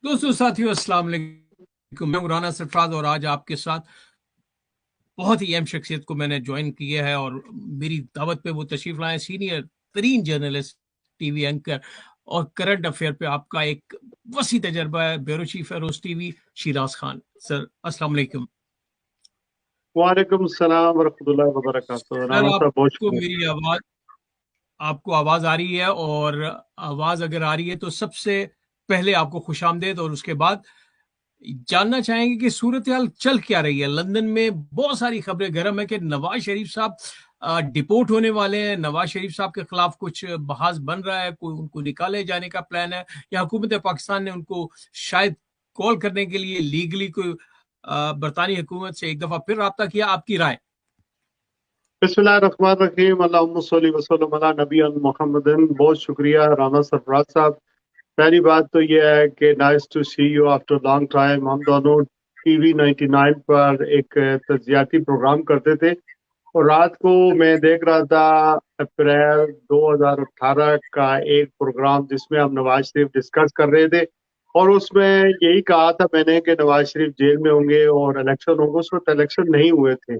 दोस्तों साथियों अस्सलाम वालेकुम। मैं राना सरफराज और आज आपके साथ बहुत ही अहम शख्सियत को मैंने ज्वाइन किया है और मेरी दावत पे वो तशरीफ लाए, सीनियर तरीन जर्नलिस्ट, टीवी एंकर और करंट अफेयर पे आपका एक वसी तजर्बा है, bureau chief Feroz TV, Siraj Khan sir. अस्सलाम वालेकुम वालेकुम सलाम वरहमतुल्लाहि वबरकातुहू। सर। राना साहब बहुत आपको शुक्रिया। मेरी आवाज आपको आवाज आ रही है? और आवाज अगर आ रही है तो सबसे पहले आपको खुशामदीद और उसके बाद जानना चाहेंगे कि सूरत हाल चल क्या रही है। लंदन में बहुत सारी खबरें गर्म है कि नवाज शरीफ साहब डिपोर्ट होने वाले हैं। नवाज शरीफ साहब के खिलाफ कुछ बहास बन रहा है, कोई उनको निकाले जाने का प्लान है, या हुकूमत पाकिस्तान ने उनको शायद कॉल करने के लिए लीगली कोई बरतानी हुकूमत से एक दफा फिर राब्ता किया। आपकी राय? बिस्मिल्लाहिर्रहमानिर्रहीम, अल्लाहुम्मा सल्ली व सल्लिम अला नबीना मुहम्मदिन। बहुत शुक्रिया राना सरफराज साहब। पहली बात तो यह है कि nice to see you after long time. हम दोनों टीवी 99 पर एक तज्जियाती प्रोग्राम करते थे और रात को मैं देख रहा था अप्रैल 2018 का एक प्रोग्राम जिसमें हम नवाज शरीफ डिस्कस कर रहे थे और उसमें यही कहा था मैंने कि नवाज शरीफ जेल में होंगे और इलेक्शन होंगे। उस वक्त इलेक्शन नहीं हुए थे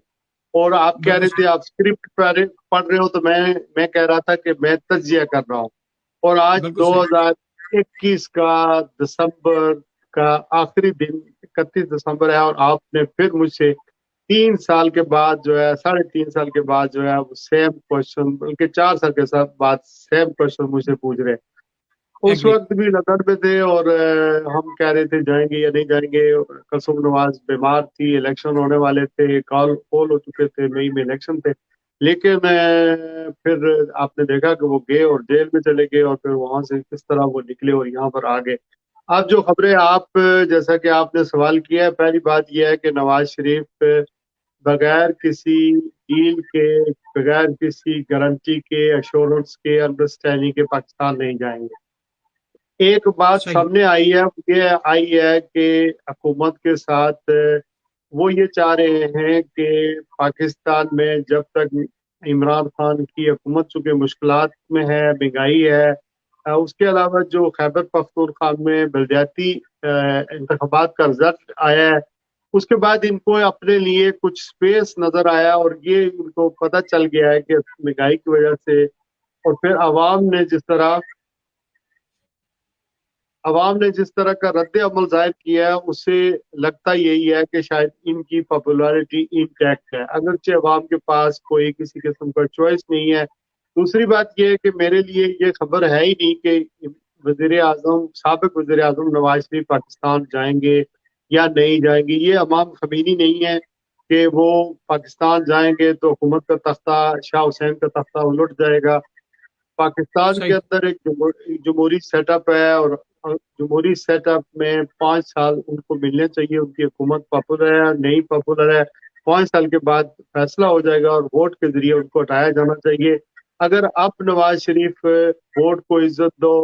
और आप कह बिल्कुल रहे थे आप स्क्रिप्ट पढ़ रहे हो, तो मैं कह रहा था कि मैं तज्जिया कर रहा हूँ। और आज बिल्कुल सही। 2021 का दिसंबर का आखिरी दिन 31 दिसंबर है और आपने फिर मुझसे 3 साल के बाद जो है, 3.5 साल के बाद जो है, वो सेम क्वेश्चन, बल्कि 4 साल के साथ बाद सेम क्वेश्चन मुझसे पूछ रहे हैं। उस एग्री। वक्त भी लंदन में थे और हम कह रहे थे जाएंगे या नहीं जाएंगे। कुलसुम नवाज बीमार थी, इलेक्शन होने वाले थे, कॉल पोल हो चुके थे, मई में इलेक्शन थे। लेकिन फिर आपने देखा कि वो गए और जेल में चले गए और फिर वहां से किस तरह वो निकले और यहाँ पर आ गए। अब जो खबरें जैसा कि आपने सवाल किया है, पहली बात यह है कि नवाज शरीफ बगैर किसी डील के, बगैर किसी गारंटी के, अश्योरेंस के, अंडरस्टैंडिंग के पाकिस्तान नहीं जाएंगे। एक बात सही। सामने आई है, ये आई है कि हुकूमत के साथ वो ये चाह रहे हैं कि पाकिस्तान में जब तक इमरान खान की हुकूमत चूंकि मुश्किलात में है, महंगाई है, उसके अलावा जो खैबर पख्तूनख्वा में बलदियाती इंतखाबात का रिजल्ट आया है, उसके बाद इनको अपने लिए कुछ स्पेस नजर आया और ये इनको पता चल गया है कि महंगाई की वजह से और फिर अवाम ने जिस तरह का रद्द अमल जाहिर किया है, उससे लगता यही है कि शायद इनकी पॉपुलैरिटी इंटैक्ट है, अगरचे अवाम के पास कोई किसी किस्म का चॉइस नहीं है। दूसरी बात यह है कि मेरे लिए ये खबर है ही नहीं कि वजीर आजम, साबिक वजीर आजम नवाज शरीफ पाकिस्तान जाएंगे या नहीं जाएंगे। ये अवाम खमीनी नहीं है कि वो पाकिस्तान जाएंगे तो हुकूमत का तख्ता, शाह हुसैन का तख्ता उलट जाएगा। पाकिस्तान के सही। अंदर एक जमहूरी सेटअप है और जमहूरी सेटअप में 5 साल उनको मिलने चाहिए। उनकी हुकूमत पॉपुलर है नहीं पॉपुलर है, 5 साल के बाद फैसला हो जाएगा और वोट के जरिए उनको हटाया जाना चाहिए। अगर आप नवाज शरीफ वोट को इज्जत दो,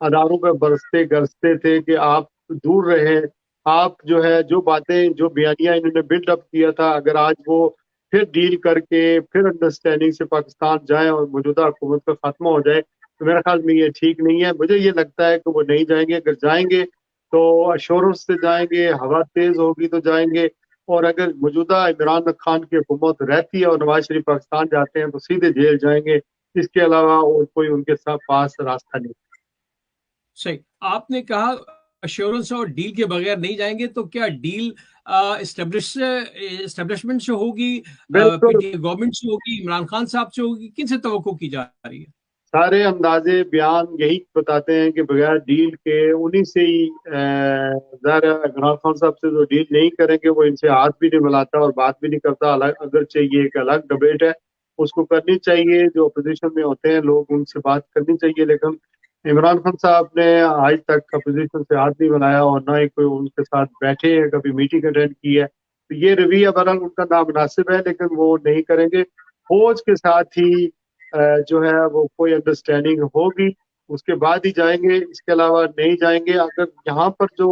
अदारों पे बरसते गरजते थे कि आप दूर रहे, आप जो है जो बातें जो बयानियां इन्होंने बिल्डअप किया था, अगर आज वो फिर डील करके फिर अंडरस्टैंडिंग से पाकिस्तान जाए और मौजूदा हुकूमत का खात्मा हो जाए, तो मेरे ख्याल में ये ठीक नहीं है। मुझे ये लगता है कि वो नहीं जाएंगे। अगर जाएंगे तो अश्योरेंस से जाएंगे, हवा तेज होगी तो जाएंगे। और अगर मौजूदा इमरान खान की हुकूमत रहती है और नवाज शरीफ पाकिस्तान जाते हैं तो सीधे जेल जाएंगे। इसके अलावा और कोई उनके साथ पास रास्ता नहीं। सही। आपने कहा अश्योरेंस और डील के बगैर नहीं जाएंगे, तो क्या डील एस्टेब्लिशमेंट से होगी, बिल्कुल, पीटीआई गवर्नमेंट से होगी, इमरान खान साहब से होगी? किन से तवक्को की जा रही है? सारे अंदाजे बयान यही बताते हैं कि बगैर डील के उन्हीं से ही ज़ाहिर है, इमरान खान साहब से जो डील नहीं करेंगे वो इनसे हाथ भी नहीं मिलाता और बात भी नहीं करता। अलग अगर चाहिए एक अलग डिबेट है, उसको करनी चाहिए। जो अपोजिशन में होते हैं लोग, उनसे बात करनी चाहिए। लेकिन इमरान खान साहब ने आज तक अपोजिशन से हाथ नहीं मिलाया और ना ही कोई उनके साथ बैठे हैं, कभी मीटिंग अटेंड की है। तो ये रवैया बहरहाल उनका नामुनासिब है, लेकिन वो नहीं करेंगे। फौज के साथ ही जो है वो कोई अंडरस्टैंडिंग होगी, उसके बाद ही जाएंगे। इसके अलावा नहीं जाएंगे। अगर यहाँ पर जो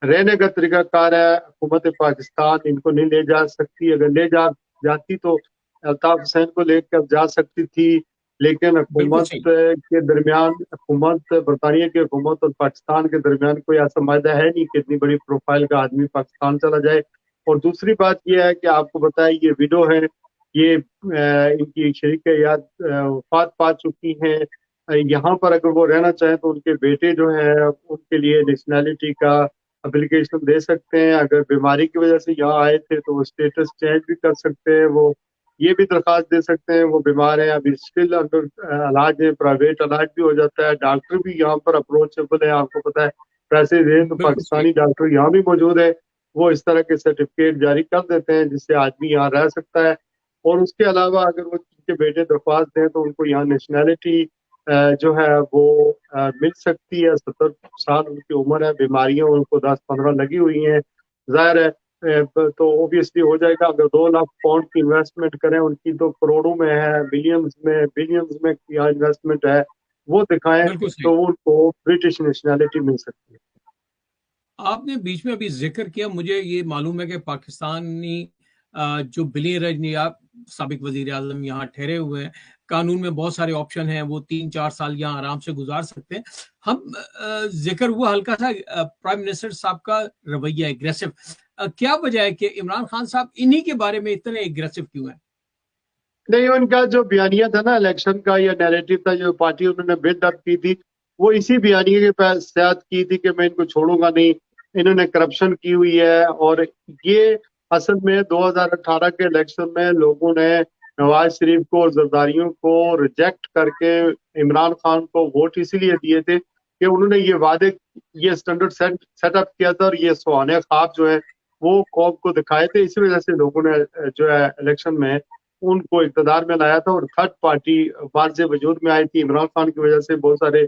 रहने का तरीकाकार है, हुकूमत पाकिस्तान इनको नहीं ले जा सकती। अगर ले जा जाती तो अल्ताफ हुसैन को लेकर जा सकती थी, لیکن बिल्कुल हुकूमत सही। के दरमियान, हुकूमत बरतानिया की हुकूमत और पाकिस्तान के दरमियान कोई ऐसा मायदा है नहीं कि इतनी बड़ी प्रोफाइल का आदमी पाकिस्तान चला जाए। और दूसरी बात यह है कि आपको बताया ये विडो है, ये इनकी शरीक याद वफात पा चुकी हैं। यहाँ पर अगर वो रहना चाहें तो उनके बेटे जो है उनके लिए नेशनैलिटी का एप्लीकेशन दे सकते हैं। अगर बीमारी की वजह से यहाँ आए थे तो वो स्टेटस चेंज भी कर सकते हैं। वो ये भी दरख्वास्त दे सकते हैं, वो बीमार हैं अभी स्टिल अंडर इलाज है, प्राइवेट इलाज भी हो जाता है, डॉक्टर भी यहाँ पर अप्रोचेबल है। आपको पता है पैसे दे तो बिल्कुल सही। पाकिस्तानी डॉक्टर यहाँ भी मौजूद है, वो इस तरह के सर्टिफिकेट जारी कर देते हैं जिससे आदमी यहाँ रह सकता है। और उसके अलावा अगर वो उनके बेटे दरख्वास्त दें तो उनको यहाँ नेशनैलिटी जो है वो मिल सकती है। 70 साल उनकी उम्र है, बीमारियां उनको 10-15 लगी हुई हैं, जाहिर है तो ऑब्वियसली हो जाएगा। अगर 2 लाख पाउंड की इन्वेस्टमेंट करें, उनकी तो करोड़ों में है, बिलियंस में क्या इन्वेस्टमेंट है, वो दिखाएं बिल्कुल सही। तो उनको ब्रिटिश नेशनैलिटी मिल सकती है। आपने बीच में अभी जिक्र किया, मुझे ये मालूम है कि पाकिस्तानी जो बिलियनर आप साबिक वजीर आजम यहाँ ठहरे हुए हैं, कानून में बहुत सारे ऑप्शन हैं, वो 3-4 साल यहाँ आराम से गुजार सकते हैं। हम जिक्र हुआ हल्का सा प्राइम मिनिस्टर साहब का रवैया एग्रेसिव, क्या वजह है कि इमरान खान साहब इन्हीं के बारे में इतने एग्रेसिव क्यों हैं? नहीं, उनका जो बयानिया था ना इलेक्शन का, या नैरेटिव था जो पार्टी उन्होंने बिल्डअप की थी, वो इसी बयानिए के तहत की थी कि मैं इनको छोड़ूंगा नहीं, इन्होंने करप्शन की हुई है। और ये असल में 2018 के इलेक्शन में लोगों ने नवाज शरीफ को और जरदारियों को रिजेक्ट करके इमरान खान को वोट इसीलिए दिए थे कि उन्होंने ये वादे, ये स्टैंडर्ड सेटअप किया था और ये सुहाने ख्वाब जो है वो कौम को दिखाए थे। इसी वजह से लोगों ने जो है इलेक्शन में उनको इकतदार में लाया था। और थर्ड पार्टी बाहर से वजूद में आई थी इमरान खान की वजह से। बहुत सारे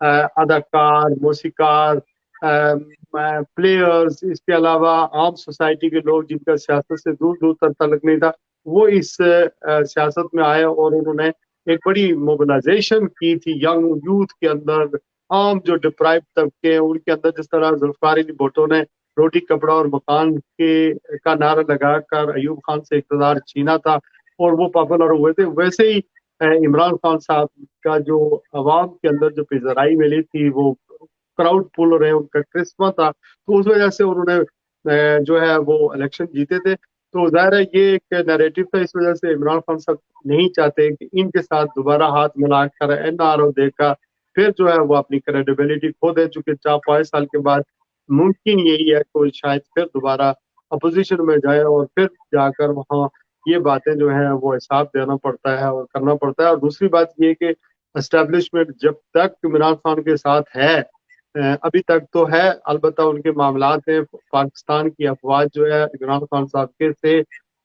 अदाकार, मौसीकार, प्लेयर्स, इसके अलावा आम सोसाइटी के लोग जिनका सियासत से दूर दूर तक ताल्लुक नहीं था, वो इस सियासत में आए और उन्होंने एक बड़ी मोबिलाइजेशन की थी यंग यूथ के अंदर। आम जो डिप्राइव तबके हैं उनके अंदर, जिस तरह जुल्फकार अली भुट्टो ने रोटी कपड़ा और मकान के का नारा लगाकर अयूब खान से इकतदार छीना था और वो पॉपुलर हुए थे, वैसे ही इमरान खान साहब का जो अवाम के अंदर जो पिजराई मिली थी, वो क्राउड पुल रहे, उनका क्रिस्मा था, तो उस वजह से उन्होंने जो है वो इलेक्शन जीते थे। तो जाहिर है ये एक नैरेटिव था, इस वजह से इमरान खान साहब नहीं चाहते कि इनके साथ दोबारा हाथ मिलाकर एनआरओ देकर फिर जो है वो अपनी क्रेडिबिलिटी खो दे चुके 4-5 साल के बाद। मुमकिन यही है कि वो शायद फिर दोबारा अपोजिशन में जाए और फिर जाकर वहाँ ये बातें जो है वो हिसाब देना पड़ता है और करना पड़ता है। और दूसरी बात ये कि एस्टेब्लिशमेंट जब तक इमरान खान के साथ है, अभी तक तो है, अलबत्ता उनके मामलात हैं। पाकिस्तान की अफवाज जो है इमरान खान साहब के से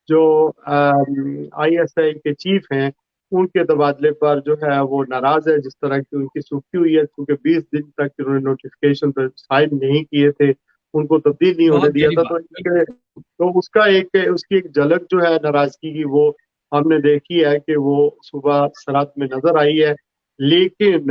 जो आईएसआई के चीफ हैं उनके तबादले पर जो है वो नाराज है, जिस तरह की उनकी सूखी हुई है, क्योंकि 20 दिन तक उन्होंने नोटिफिकेशन पर साइन नहीं किए थे, उनको तब्दील नहीं होने बहुत दिया गहरी था। बात, तो बिल्कुल। इनके तो उसका एक उसकी एक झलक जो है नाराजगी की, वो हमने देखी है कि वो सुबह सरात में नजर आई है। लेकिन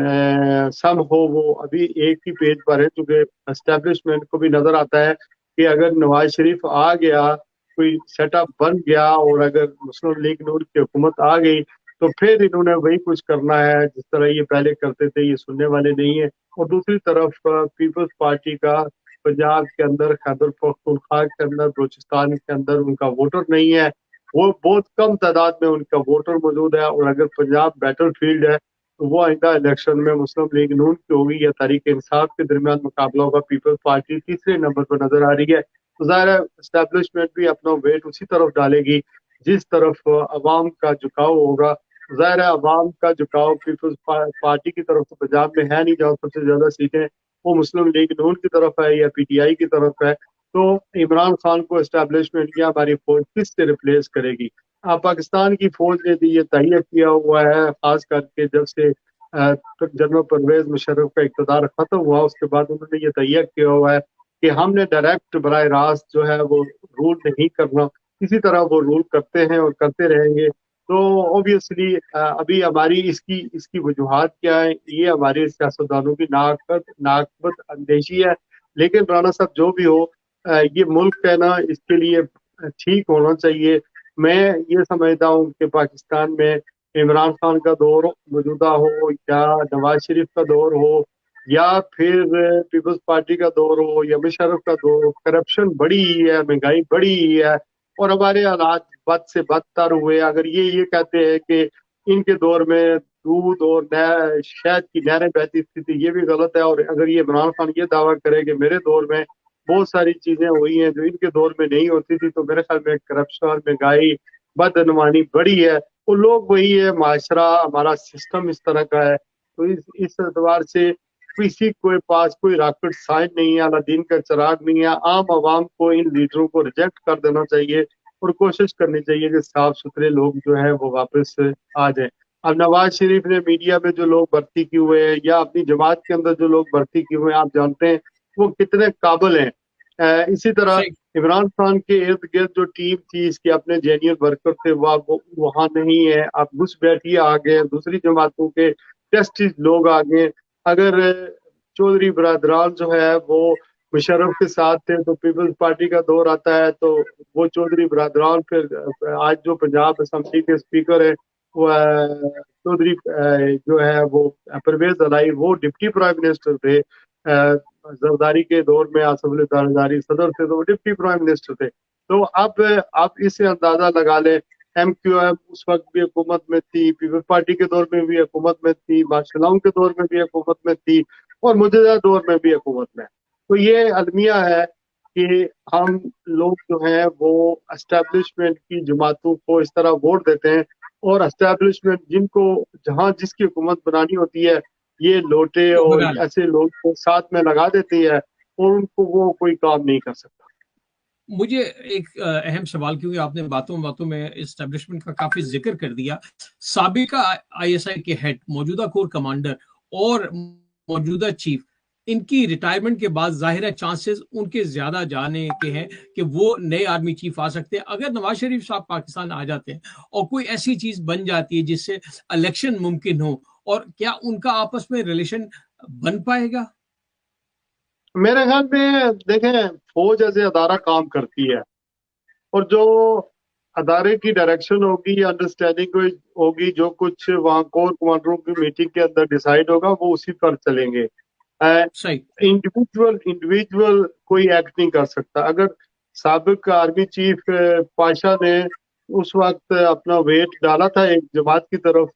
सम हो वो अभी एक ही पेज पर है, क्योंकि एस्टेब्लिशमेंट को भी नजर आता है कि अगर नवाज शरीफ आ गया, कोई सेटअप बन गया और अगर मुस्लिम लीग नून की हुकूमत आ गई, तो फिर इन्होंने वही कुछ करना है जिस तरह ये पहले करते थे, ये सुनने वाले नहीं है। और दूसरी तरफ पीपल्स पार्टी का पंजाब के अंदर, खैबर पख्तूनख्वा के अंदर, बलूचिस्तान के अंदर उनका वोटर नहीं है, वो बहुत कम तादाद में उनका वोटर मौजूद है। और अगर पंजाब बैटल फील्ड है तो वो आइंदा इलेक्शन में मुस्लिम लीग नून की होगी या तहरीक इंसाफ के दरमियान मुकाबला होगा। पीपल्स पार्टी तीसरे नंबर पर नजर आ रही है। तो ज़ाहिर है एस्टेब्लिशमेंट भी अपना वेट उसी तरफ डालेगी जिस तरफ अवाम का झुकाव होगा। ज़ाहिर है अवाम का झुकाव पीपल्स पार्टी की तरफ तो पंजाब में है नहीं, जहाँ सबसे ज्यादा सीटें वो मुस्लिम लीग नून की तरफ है या पीटीआई की तरफ है। तो इमरान खान को एस्टेब्लिशमेंट या हमारी फौज किस से रिप्लेस करेगी? पाकिस्तान की फौज ने भी ये तय किया हुआ है, खास करके जब से जनरल परवेज मुशर्रफ का इक़्तिदार खत्म हुआ उसके बाद उन्होंने ये तय किया हुआ है कि हमने डायरेक्ट बराह रास्त जो है वो रूल नहीं करना। इसी तरह वो रूल करते हैं और करते रहेंगे। तो ऑब्वियसली अभी हमारी इसकी इसकी वजूहात क्या है, ये हमारे सियासतदानों की नाकबत अंदेशी है। लेकिन राना साहब जो भी हो, ये मुल्क है ना, इसके लिए ठीक होना चाहिए। मैं ये समझता हूँ कि पाकिस्तान में इमरान खान का दौर मौजूदा हो या नवाज शरीफ का दौर हो या फिर पीपल्स पार्टी का दौर हो या मुशर्रफ का दौर हो, करप्शन बढ़ी ही है, महंगाई बढ़ी ही है और हमारे हालात बद से बदतर हुए। अगर ये कहते हैं कि इनके दौर में दूध और शहद की नहरें बहती स्थिति, ये भी गलत है। और अगर ये इमरान खान ये दावा करे कि मेरे दौर में बहुत सारी चीजें हुई हैं जो इनके दौर में नहीं होती थी, तो मेरे ख्याल में करप्शन, महंगाई, बदनवानी बढ़ी है। वो लोग वही है, माशरा हमारा सिस्टम इस तरह का है। तो इस एतबार से किसी के पास कोई रॉकेट साइंस नहीं है, अलादीन का चिराग नहीं है। आम आवाम को इन लीडरों को रिजेक्ट कर देना चाहिए और कोशिश करनी चाहिए कि साफ सुथरे लोग जो है वो वापस आ जाए। अब नवाज शरीफ ने मीडिया में जो लोग भर्ती किए हुए हैं या अपनी जमात के अंदर जो लोग भर्ती किए हुए हैं, आप जानते हैं वो कितने काबिल हैं। इसी तरह सही। इमरान खान के इर्द गिर्द जो टीम थी, इसके अपने जेन्युइन वर्कर थे, वो वहां नहीं है। अब घुसपैठिए आ गए, दूसरी जमातों के टेस्टिस लोग आ गए। अगर चौधरी बरदरान जो है वो मुशर्रफ के साथ थे, तो पीपल्स पार्टी का दौर आता है तो वो चौधरी बरदरान फिर आज जो पंजाब असम्बली के स्पीकर है वो चौधरी जो है वो परवेज अलाई, वो डिप्टी प्राइम मिनिस्टर थे। जरदारी के दौर में आसफ अली जरदारी सदर थे, तो वो डिप्टी प्राइम मिनिस्टर थे। तो अब आप इससे अंदाजा लगा लें, MQM उस वक्त भी हुकूमत में थी, पीपल्स पार्टी के दौर में भी हुकूमत में थी, बादशाह के दौर में भी हुकूमत में थी और मौजूदा दौर में भी हुकूमत में है। तो ये अलमिया है कि हम लोग जो हैं वो एस्टेब्लिशमेंट की जमातों को इस तरह वोट देते हैं और एस्टेब्लिशमेंट जिनको जहां जिसकी हुकूमत बनानी होती है, ये लोटे वो और बना ले। ऐसे लोग को साथ में लगा देती है और उनको वो कोई काम नहीं कर सकता। मुझे एक अहम सवाल, क्योंकि आपने बातों बातों में इस्टेब्लिशमेंट का काफी जिक्र कर दिया। साबिका ISI के हेड, मौजूदा कोर कमांडर और मौजूदा चीफ, इनकी रिटायरमेंट के बाद जाहिर है चांसेस उनके ज्यादा जाने के हैं कि वो नए आर्मी चीफ आ सकते हैं। अगर नवाज शरीफ साहब पाकिस्तान आ जाते हैं और कोई ऐसी चीज बन जाती है जिससे इलेक्शन मुमकिन हो, और क्या उनका आपस में रिलेशन बन पाएगा? मेरे ख्याल में देखें, फौज एज ए अदारा काम करती है और जो अदारे की डायरेक्शन होगी या अंडरस्टैंडिंग होगी, जो कुछ वहाँ कोर कमांडरों की मीटिंग के अंदर डिसाइड होगा वो उसी पर चलेंगे। सही। इंडिविजुअल इंडिविजुअल कोई एक्ट नहीं कर सकता। अगर साबिक आर्मी चीफ पाशा ने उस वक्त अपना वेट डाला था एक जमात की तरफ,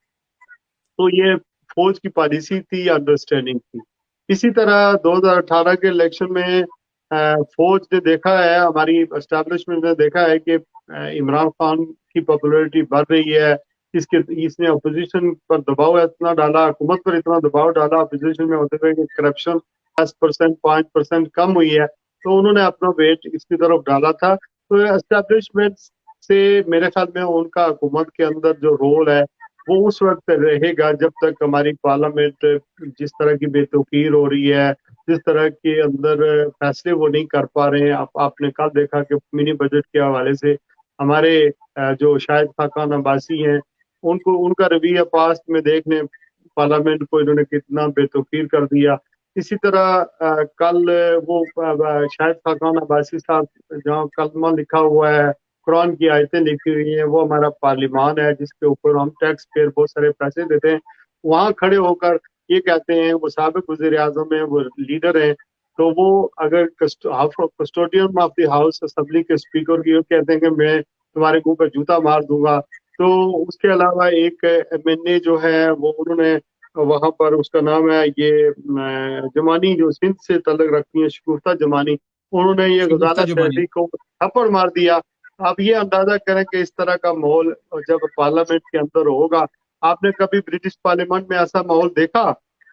तो ये फौज की पॉलिसी थी, अंडरस्टैंडिंग थी। इसी तरह 2018 के इलेक्शन में फौज ने देखा है, हमारी एस्टेब्लिशमेंट ने देखा है कि इमरान खान की पॉपुलैरिटी बढ़ रही है। इसने अपोजिशन पर दबाव इतना डाला, हुकूमत पर इतना दबाव डाला अपोजिशन में होते हुए कि करप्शन 10%, 5% कम हुई है, तो उन्होंने अपना वेट इसकी तरफ डाला था। तो एस्टेब्लिशमेंट से मेरे ख्याल में उनका हुकूमत के अंदर जो रोल है वो उस वक्त रहेगा जब तक हमारी पार्लियामेंट जिस तरह की बेतौकीर हो रही है, जिस तरह के अंदर फैसले वो नहीं कर पा रहे हैं। आपने कल देखा कि मिनी बजट के हवाले से हमारे जो शायद खाकान अब्बासी हैं, उनको उनका रवैया पास्ट में देख लें, पार्लियामेंट को इन्होंने कितना बेतौकीर कर दिया। इसी तरह कल वो शायद खाकान अब्बासी साहब जहाँ कलमा लिखा हुआ है, कुरान की आयतें लिखी हुई हैं, वो हमारा पार्लियामान है जिसके ऊपर हम टैक्स पेयर बहुत सारे पैसे देते हैं, वहां खड़े होकर ये कहते हैं, वो साबिक वजीर आजम है, वो लीडर हैं, तो वो अगर custodian of the house assembly के स्पीकर की कहते हैं कि मैं तुम्हारे मुंह पर जूता मार दूंगा। तो उसके अलावा एक MNA जो है वो उन्होंने वहां पर, उसका नाम है ये जमानी, जो सिंध से तल्लुक रखती है, शगुफ्ता जमानी, उन्होंने ये शगुफ्ता गजाला जुबानी। शहरी को थप्पड़ मार दिया। आप ये अंदाजा करें कि इस तरह का माहौल जब पार्लियामेंट के अंदर होगा, आपने कभी ब्रिटिश पार्लियामेंट में ऐसा माहौल देखा?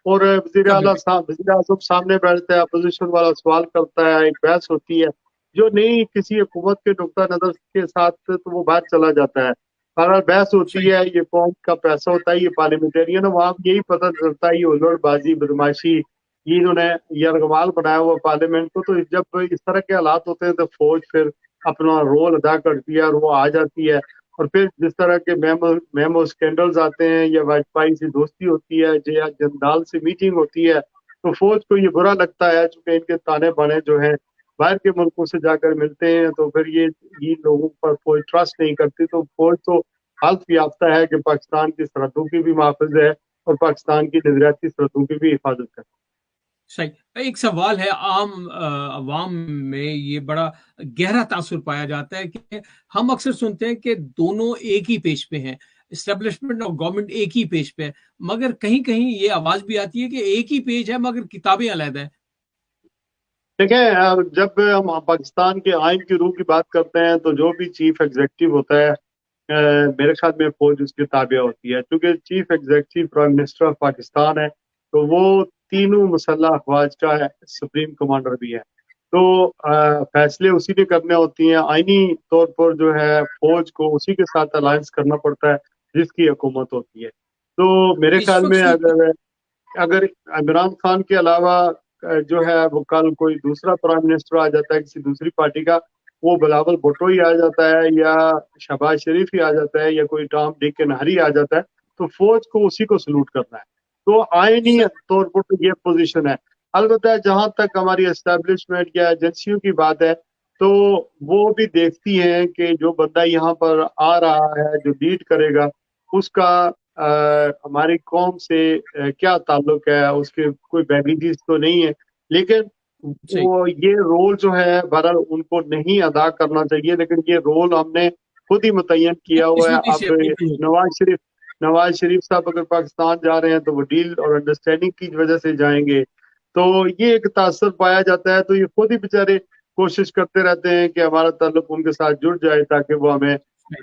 और वजीर कभी आला भी। साहब, वजीर आजम सामने बैठता है, अपोजिशन वाला सवाल करता है, एक बहस होती है, जो नहीं किसी हुकूमत के नुक्ता नजर के साथ तो वो बाहर चला जाता है। बहरहाल बहस होती सही। है, ये कौन का पैसा होता है, ये पार्लियामेंटेरियन है, वहां यही पता चलता है ये हुल्लड़बाजी, बदमाशी, ये इन्होंने यरगमाल बनाया हुआ पार्लियामेंट को। तो जब इस तरह के हालात होते हैं तो फौज फिर अपना रोल अदा करती है और वो आ जाती है। और फिर जिस तरह के मेमो मेमो स्कैंडल्स आते हैं या वाजपेयी से दोस्ती होती है या जंदाल से मीटिंग होती है, तो फौज को ये बुरा लगता है, चूंकि इनके ताने बाने जो हैं बाहर के मुल्कों से जाकर मिलते हैं, तो फिर ये लोगों पर फौज ट्रस्ट नहीं करती। तो फौज तो حلف یافتہ ہے کہ پاکستان کی سرحدوں کی بھی محافظ ہے اور پاکستان کی نظریاتی سرحدوں کی بھی حفاظت کرے. صحیح. ایک سوال ہے، عام عوام میں یہ بڑا گہرا تاثر پایا جاتا ہے کہ ہم اکثر سنتے ہیں کہ دونوں ایک ہی پیج پہ ہیں، اسٹیبلشمنٹ اور گورنمنٹ ایک ہی پیج پہ ہے، مگر کہیں کہیں یہ آواز بھی آتی ہے کہ ایک ہی پیج ہے مگر کتابیں علیحدہ ہیں. دیکھیں، جب ہم پاکستان کے آئین کی روح کی بات کرتے ہیں تو جو بھی چیف ایگزیکٹو ہوتا ہے میرے خیال میں فوج اس کی تابع ہوتی ہے، کیونکہ chief executive prime minister of Pakistan ہے تو وہ تینوں مسلح افواج کا سپریم کمانڈر بھی ہے. تو فیصلے اسی نے کرنے ہوتی ہیں. آئینی طور پر جو ہے فوج کو اسی کے ساتھ الائنس کرنا پڑتا ہے جس کی حکومت ہوتی ہے. تو میرے اس خیال وقت میں اگر عمران خان کے علاوہ جو ہے وہ کل کوئی دوسرا پرائم منسٹر آ جاتا ہے کسی دوسری پارٹی کا، وہ بلاول بھٹو ہی آ جاتا ہے یا شہباز شریف ہی آ جاتا ہے یا کوئی ٹام ڈک کے نہری آ جاتا ہے، تو فوج کو اسی کو سلوٹ کرنا ہے. تو آئینی طور پر تو یہ پوزیشن ہے. البتہ جہاں تک ہماری اسٹیبلشمنٹ یا ایجنسیوں کی بات ہے تو وہ بھی دیکھتی ہیں کہ جو بندہ یہاں پر آ رہا ہے جو لیڈ کرے گا اس کا ہماری قوم سے کیا تعلق ہے، اس کے کوئی بیگیجز تو نہیں ہے. لیکن صحیح. وہ یہ رول جو ہے بہرحال ان کو نہیں ادا کرنا چاہیے، لیکن یہ رول ہم نے خود ہی متعین کیا ہوا ہے. قسمتی سے اب بالکل. نواز شریف صاحب اگر پاکستان جا رہے ہیں تو وہ ڈیل اور انڈرسٹینڈنگ کی وجہ سے جائیں گے، تو یہ ایک تاثر پایا جاتا ہے. تو یہ خود ہی بیچارے کوشش کرتے رہتے ہیں کہ ہمارا تعلق ان کے ساتھ جڑ جائے تاکہ وہ ہمیں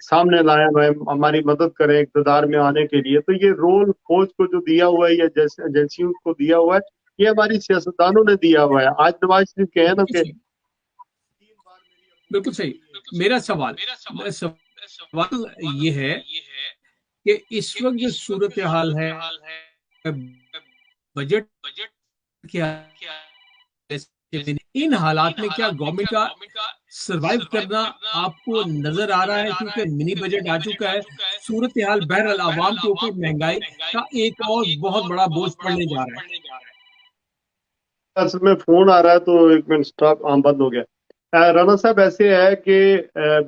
سامنے لائیں، ہماری مدد کریں اقتدار میں آنے کے لیے. تو یہ رول فوج کو جو دیا ہوا ہے یا ایجنسیوں کو دیا ہوا ہے یہ ہماری سیاستدانوں نے دیا ہوا ہے. آج نواز شریف کہے نا بالکل کہ صحیح. 3 بار میری بالکل اپوائنٹمنٹ صحیح. ہوئی ہے. میرا سوال یہ ہے کہ اس وقت جو صورتحال ہے، بجٹ کیا ان حالات میں کیا گورنمنٹ کا سروائیو کرنا آپ کو نظر آ رہا ہے؟ کیونکہ منی بجٹ آ چکا ہے، صورتحال بہرحال عوام کے اوپر مہنگائی کا ایک اور بہت بڑا بوجھ پڑنے جا رہا ہے. اصل میں فون آ رہا ہے تو ایک منٹ سٹاپ بند ہو گیا. رانا صاحب ایسے ہے کہ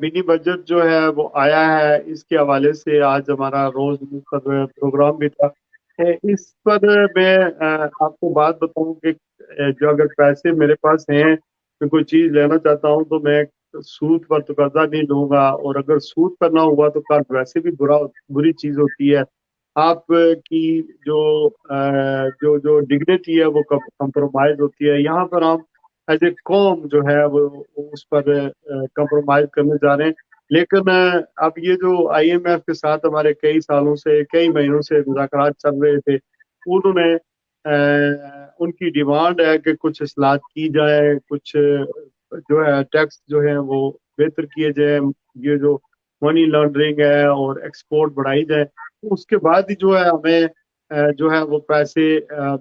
منی بجٹ جو ہے وہ آیا ہے، اس کے حوالے سے آج ہمارا روز پر پروگرام بھی تھا. اس پر میں آپ کو بات بتاؤں کہ جو اگر پیسے میرے پاس ہیں میں کوئی چیز لینا چاہتا ہوں تو میں سود پر تو قرضہ نہیں لوں گا، اور اگر سود پر نہ ہوا تو قرض ویسے بھی بری چیز ہوتی ہے. آپ کی جو جو جو ڈگنیٹی ہے وہ کمپرومائز ہوتی ہے. یہاں پر ہم ایز اے قوم جو ہے وہ اس پر کمپرومائز کرنے جا رہے ہیں. لیکن اب یہ جو آئی ایم ایف کے ساتھ ہمارے کئی سالوں سے کئی مہینوں سے مذاکرات چل رہے تھے، انہوں نے ان کی ڈیمانڈ ہے کہ کچھ اصلاحات کی جائے، کچھ جو ہے ٹیکس جو ہے وہ بہتر کیے جائیں، یہ جو منی لانڈرنگ ہے اور ایکسپورٹ بڑھائی جائے، اس کے بعد ہی جو ہے ہمیں جو ہے وہ پیسے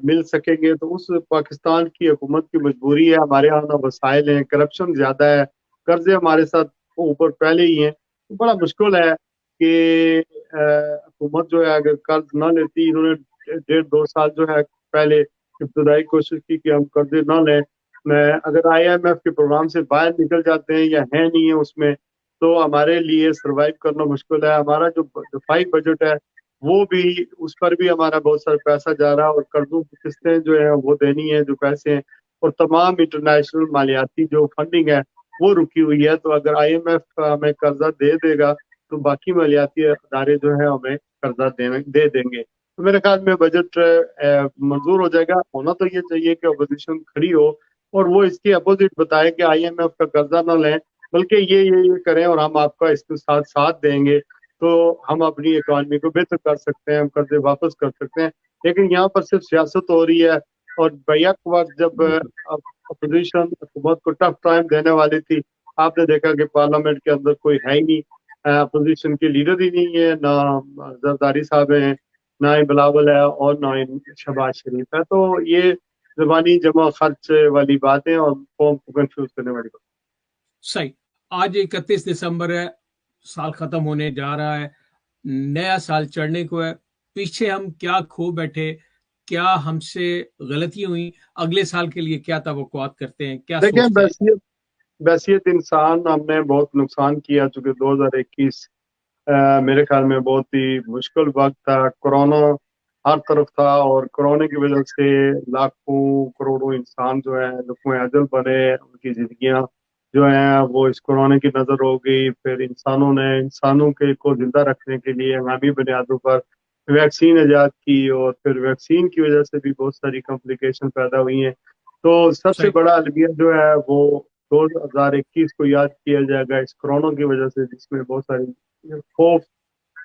مل سکیں گے. تو اس پاکستان کی حکومت کی مجبوری ہے، ہمارے یہاں نہ وسائل ہیں، کرپشن زیادہ ہے، قرضے ہمارے ساتھ اوپر پہلے ہی ہیں. تو بڑا مشکل ہے کہ حکومت جو ہے اگر قرض نہ لیتی، انہوں نے 1.5-2 سال جو ہے پہلے ابتدائی کوشش کی کہ ہم قرضے نہ لیں. میں اگر آئی ایم ایف کے پروگرام سے باہر نکل جاتے ہیں یا ہے نہیں ہے اس میں تو ہمارے لیے سروائیو کرنا مشکل ہے. ہمارا جو دفاعی بجٹ ہے وہ بھی اس پر بھی ہمارا بہت سارا پیسہ جا رہا ہے، اور قرضوں کی قسطیں جو ہیں وہ دینی ہے جو پیسے ہیں، اور تمام انٹرنیشنل مالیاتی جو فنڈنگ ہے وہ رکی ہوئی ہے. تو اگر آئی ایم ایف ہمیں قرضہ دے گا تو باقی مالیاتی ادارے جو ہیں ہمیں قرضہ دے دیں گے. تو میرے خیال میں بجٹ منظور ہو جائے گا. ہونا تو یہ چاہیے کہ اپوزیشن کھڑی ہو اور وہ اس کے اپوزٹ بتائے کہ آئی ایم ایف کا قرضہ نہ لیں بلکہ یہ کریں اور ہم آپ کا اس کے ساتھ دیں گے تو ہم اپنی اکانومی کو بہتر کر سکتے ہیں، ہم قرضے واپس کر سکتے ہیں. لیکن یہاں پر صرف سیاست ہو رہی ہے، اور بیک وقت جب اپوزیشن حکومت کو ٹف ٹائم دینے والی تھی آپ نے دیکھا کہ پارلیمنٹ کے اندر کوئی ہے ہی نہیں، اپوزیشن کے لیڈر ہی نہیں ہے، نہ زرداری صاحب ہیں، نہ ہی بلاول ہے اور نہ ہی شہباز شریف ہے. تو یہ زبانی جمع خرچ والی باتیں اور قوم کو کنفیوز کرنے والی بات. صحیح. آج 31 دسمبر ہے، سال ختم ہونے جا رہا ہے، نیا سال چڑھنے کو ہے. پیچھے ہم کیا کھو بیٹھے، کیا ہم سے غلطی ہوئی، اگلے سال کے لیے کیا توقعات کرتے ہیں، کیا دیکھیں، سوچتے ہیں؟ بحثیت انسان ہم نے بہت نقصان کیا چونکہ 2021 मेरे ख्याल में बहुत ही मुश्किल वक्त था। कोरोना हर तरफ था और कोरोना की वजह से लाखों करोड़ों इंसान जो है लुक़्मे अजल बने, उनकी जिंदगियां जो है वो इस कोरोना की नजर हो गई। फिर इंसानों ने इंसानों के को जिंदा रखने के लिए हंगामी बुनियादों पर वैक्सीन इजाद की और फिर वैक्सीन की वजह से भी बहुत सारी कॉम्प्लिकेशन पैदा हुई हैं। तो सबसे सही। बड़ा अलविया जो है वो 2021 को याद किया जाएगा इस कोरोना की वजह से, जिसमें बहुत सारी खौफ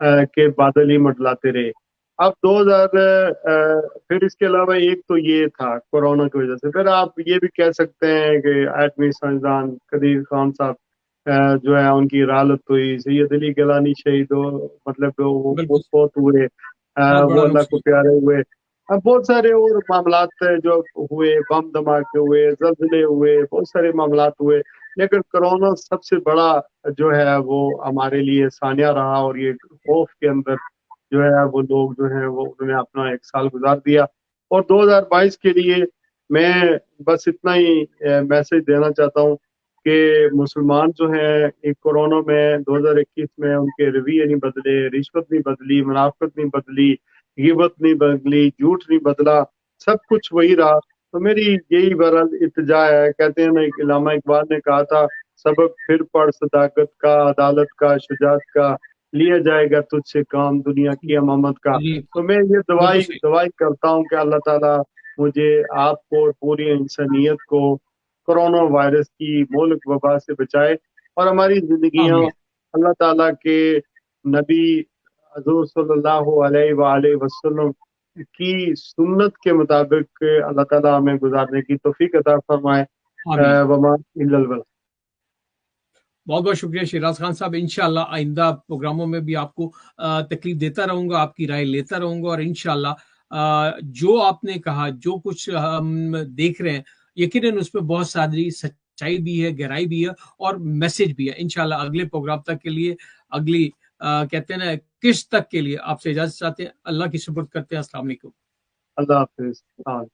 के बादल ही मंडलाते रहे। अब 2000 फिर इसके अलावा एक तो ये था कोरोना की वजह से, फिर आप ये भी कह सकते हैं कि एटमी साइंसदान कदीर खान साहब जो है उनकी राहत हुई, सैयद अली गिलानी शहीद हो, मतलब वो बिल्कुल। बहुत हुए, बहुत वो बड़ा अल्लाह को नुकसान। प्यारे हुए। अब बहुत सारे और मामलात जो हुए, बम धमाके हुए, जल्जले हुए, बहुत सारे मामलात हुए, लेकिन कोरोना सबसे बड़ा जो है वो हमारे लिए सानिया रहा। और ये खौफ के अंदर जो है वो लोग जो है वो उन्होंने अपना एक साल गुजार दिया। और 2022 के लिए मैं बस इतना ही मैसेज देना चाहता हूँ कि मुसलमान जो है एक कोरोना में 2021 में उनके रवैये नहीं बदले, रिश्वत नहीं बदली, मुनाफिकत नहीं बदली, गिबत नहीं बदली, झूठ नहीं बदला, सब कुछ वही रहा। तो मेरी यही बहरहाल इल्तिजा है। कहते हैं ना, इल्लामा इकबाल ने कहा था, सबक फिर पढ़ सदाकत का, अदालत का, शुजात का, लिया जाएगा तुझसे काम दुनिया की अमामत का। जी। तो मैं ये बिल्कुल दवाई सही। दवाई करता हूँ कि अल्लाह ताला मुझे, आपको और पूरी इंसानियत को कोरोना वायरस की मोहलिक वबा से बचाए और हमारी जिंदगियां आमीन। अल्लाह ताला के नबी हजूर सल्लल्लाहु अलैहि वसल्लम की सुन्नत के मुताबिक अल्लाह ताला हमें गुजारने की तौफीक अता फरमाए। आमीन। वमा इल्लल बल। बहुत बहुत शुक्रिया शिराज खान साहब। इंशाल्लाह आइंदा प्रोग्रामों में भी आपको तकलीफ देता रहूंगा, आपकी राय लेता रहूंगा, और इंशाल्लाह जो आपने कहा, जो कुछ हम देख रहे हैं, यकीनन उसमें बहुत सारी सच्चाई भी है, गहराई भी है, और मैसेज भी है। इंशाल्लाह अगले प्रोग्राम तक के लिए, अगली कहते हैं ना किस्त तक के लिए आपसे इजाजत चाहते हैं। अल्लाह की सुपुर्द करते हैं। अस्सलाम वालेकुम। अल्लाह हाफिज। हाँ।